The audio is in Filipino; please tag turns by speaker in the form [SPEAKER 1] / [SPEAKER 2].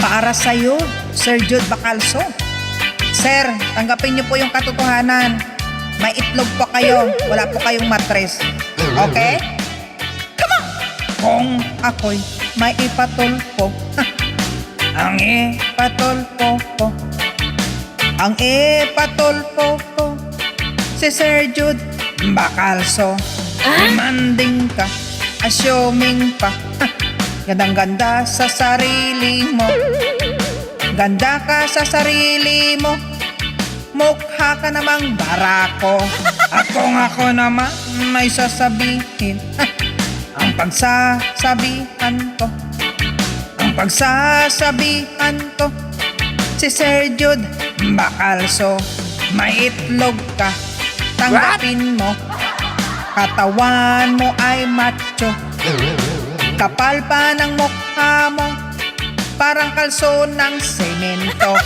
[SPEAKER 1] Para sa'yo, Sir Jude Bacalso. Sir, tanggapin niyo po yung katotohanan. May itlog po kayo, wala po kayong matres. Okay? Come on! Kung ako'y may ipatulpo, ang ipatulpo ko, ang ipatulpo ko, si Sir Jude Bacalso. Demanding ka, assuming pa, gandang-ganda sa sarili mo. Ganda ka sa sarili mo, mukha ka namang barako. At kung ako naman may sasabihin, ang pagsasabihan ko, si Sir Jude Bacalso, may itlog ka, tanggapin mo. Katawan mo ay macho, kapal pa ng mukha mo, parang kalso ng semento.